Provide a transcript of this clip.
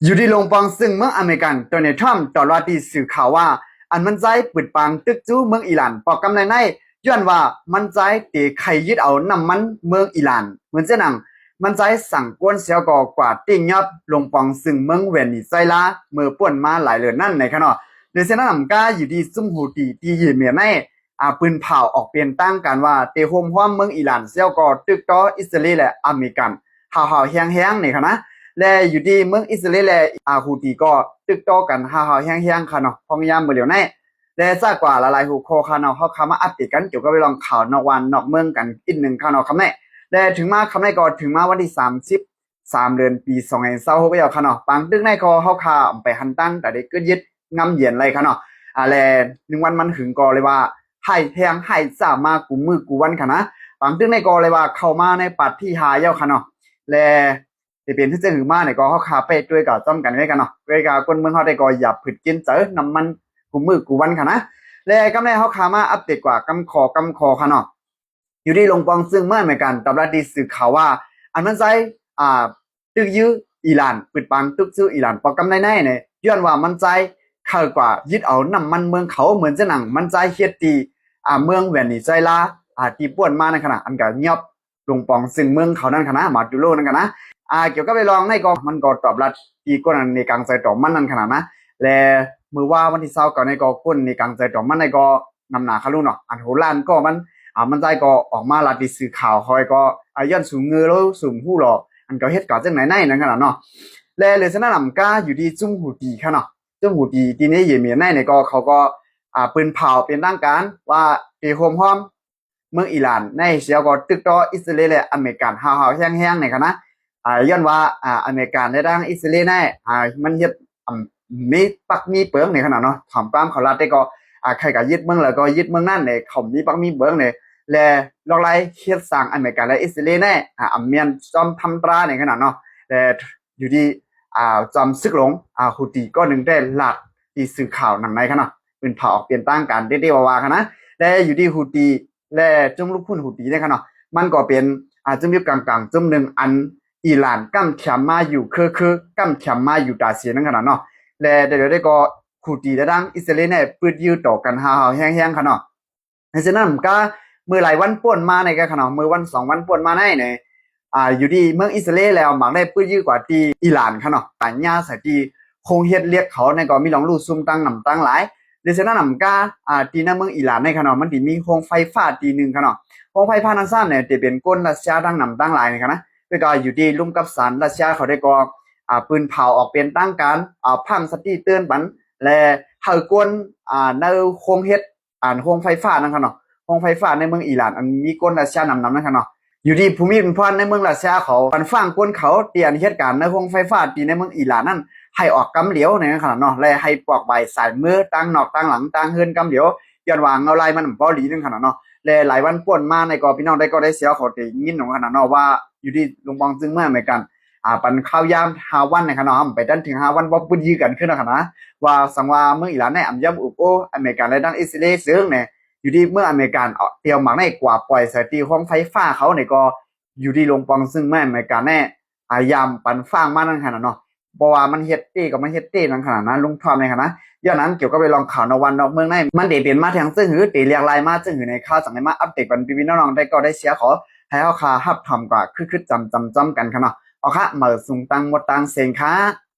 อยู่ที่ลงปองซึ่งเมืองอเมริกันโดนัลด์ทรัมป์ต่อรอตีสื่อข่าวว่าอันมันใจปิดปังตึกจู้เมืองอิหร่านปอกกำในย้อนว่ามันใจตีใครยึดเอาน้ำมันเมืองอิหร่านเหมือนเจ้าหนังมันใจสั่งกวนเสียก่อกว่าติ่งยับลงปองซึ่งเมืองเวนิไซลาเมื่อป่วนมาหลายเดือนนั่นในขณะโดยเส้นน้ำก้าอยู่ที่ซุ่มหูตีตีเยเมียในปืนเผาออกเปลี่ยนตั้งกันว่าเตโฮมห้อมเมืองอิหร่านเสียก่อตึกต่ออิสราเอลและอเมริกันห่าวๆแห้งๆในคณะและอยู่ที่เมืองอิสราเอลและฮูตีก็ตึกต่อกันห่าวๆแห้งๆค่ะเนาะพองยามเมื่อเหลียวในและซากกว่าหลายๆหูโคค่ะเนาะเขาคำมาอัปเดตกันเกี่ยวกับเรื่องข่าวนอกวันนอกเมืองกันอีกหนึ่งค่ะเนาะคำนี้และถึงมาคำนี้ก็ถึงมาวันที่3 เดือนปี2026ไปแล้วค่ะเนาะปังตึกในก็เฮาข่าวไปหันตั้งแต่ได้ก็ยึดงำเหยียนเลยค่ะเนาะและ1วันมันหึงก็เลยว่าให้แทงให้สามากูมือกูวันค่ะนะปังตึกในก็เลยว่าเข้ามาในปัดที่หาเย้าค่ะเนาะและจะเป็นที่จะหือมาเนี่ยก็เขาคาไปด้วยกับจ้อมกันไว้กันเนาะด้วยกับคนเมืองเขาได้ก็อย่าผึดกินเจอน้ำมันกูมือกูวันค่ะนะและกำไรเขาคามาอัปเดตกว่ากำคอค่ะเนาะอยู่ที่ลงปองซึ่งเมื่อเหมือนกันตำราดีสื่อข่าวว่าอันนั้นใจตึกยื้ออิหร่านปิดปังตึกซื้ออิหร่านปอกำในเนี่ยย้อนว่ามันใจเข้ากว่ายึดเอาน้ำมันเมืองเขาเหมือนจะหนังมันใจเฮ็ดตีเมืองเวนิไซลาตีป่วนมาในขณะอันก็เงียบลงปองซึ่งเมืองเขานั่นค่ะนะมาดูโลนั่นค่ะนะเกี่ยวกับไปลองในก็มันก็ตอบรับดีกว่าในกลางใจตอบมันนั่นขนาดนะและมือว่าวันที่20ในก็คนในกลางใจตอบมันในก็นำหนาคารุเนาะอันโหรานก็มันใจก็ออกมาลาดิสื่อข่าวคอยก็ย้อนสูงเงือแล้วสูงหู้หรออันก็เฮ็ดก่อจังไหนนั่นขนาดเนาะและเลยสนะนำก้าอยู่ที่จุ้มหูตีค่ะเนาะจุ้มหูตีทีนี้เยเมียในก็เขาก็ปืนเผาเป็นตั้งการว่าเอโฮมฮอมเมืองอิหร่านในเสียก็ตึกต่ออิสราเอลและอเมริกันห่าวๆแห้งๆในค่ะนะย้อนว่าอเมริกันได้ดังอิสราเอลในมันเฮ็ดมีปักมีเปิงในขนาดเนาะถามปามเขาลัดได้ก็ใครก็ยึดเมืองแล้วก็ยึดเมืองนั่นเนี่ยเขามีปักมีเปิงเนี่ยและลอกไล่เฮ็ดสร้างอเมริกันและอิสราเอลในอเมียนจอมทำตราในขนาดเนาะแต่อยู่ที่จอมซึกหลงฮูตีก็หนึ่งได้หลัดที่สื่อข่าวหนังในขนาดเป็นเผาเปลี่ยนตั้งกันได้ว่าค่ะนะและอยู่ที่ฮูตีและจุ่มลูกพุ่นฮูตีในขนาดมันก็เป็นจุ่มยุบกลางๆจุ่มหนึ่งอันอิหร่านกั้มแขมมาอยู่คือกั้มแขมมาอยู่ตาเสียนั่นขนาดเนาะและเดี๋ยวได้ก็ฮูตีและดังอิสราเอลเนี่ยปืดยื้อต่อกันห่าวๆแห้งๆค่ะเนาะในฉะนั้นก็มือหลายวันป่วนมาในกันขนาดมือวัน2 วันป่วนมาในเนี่ยอยู่ดีเมืองอิสราเอลแล้วหมักได้ปื้ดยื้อกว่าที่อิหร่านค่ะเนาะปัญญาใส่ที่คงเฮ็ดเรียกเขาในก็มีลองลู่ซุ่มตั้งนำตั้งหลายเดี๋ยวฉะนั้นนำกาที่ในเมืองอิหร่านในค่ะเนาะมันสิมีโครงไฟฟ้าตีนึงค่ะเนาะโครงไฟฟ้านั้นซั่นเนี่ยจะเป็นก้นรัสเซียตั้งนำตั้งหลายนี่ค่ะนะแล้วก็อยู่ที่ลุ่มกับสารรัสเซียเขาได้ก็ปืนเผาออกเป็นตั้งการพังสติเตือนปันและเฮากวนในโครงเฮ็ดโครงไฟฟ้านั่นค่ะเนาะโครงไฟฟ้าในเมืองอิหร่านอันมีก้นรัสเซียนำนั่นค่ะเนาะอยู่ที่ภูมิเป็นพรในเมืองรัสเซียเขาปันฟังก้นเขาเตียนเหตุการณ์ในโครงไฟฟ้าที่ในเมืองอิหร่านนั่นให้ออกกำเหลียวในขนาดเนาะและให้ปอกใบสายมือตั้งนอกตั้งหลังตั้งเฮือนกำเหลียวย้อนวางเอาลายมันบ่หลีนึงขนาดเนาะและหลายวันป่วนมาในก็พี่น้องได้ก็ได้เสียเขาได้ยินของขนาดเนาะว่าอยู่ที่ลุงบองจึงเมื่อเหมือนกันปันข้าวยาม5 วันในขนาดไปดันถึง5 วันบ่ปุ้นยื้อกันขึ้นนะขนาดว่าสังว่าเมืองอิหร่านในอัมยับอุโออเมริกันและดันอิสราเอลซึ่งเนี่ยอยู่ที่เมื่ออเมริกันเตรียมหมักในกว่าปล่อยสายตีของไฟฟ้าเขาเนี่ยก็อยู่ที่ลงปองซึ่งแม่อเมริกันแน่ยามปันฟางมานั่นขนาดเนาะเพราะว่ามันเฮ็ดตี้กับมันเฮ็ดตี้นั่นขนาดนั้นลุงทอมในขนาดย้อนนั้นเกี่ยวกับไปลองข่าวนวันนอกเมืองในมันเดเป็นมาทางซึ่งหือตีเรียกลายมาซึ่งหือในข่าวสังในมาอัปเดตกันพี่น้องได้ก็ได้เสียขอให้เอาค่าฮับทอมกว่าคือจำกันขนาดเอาค่ะมาสูงตังหมดตังเซงค่ะ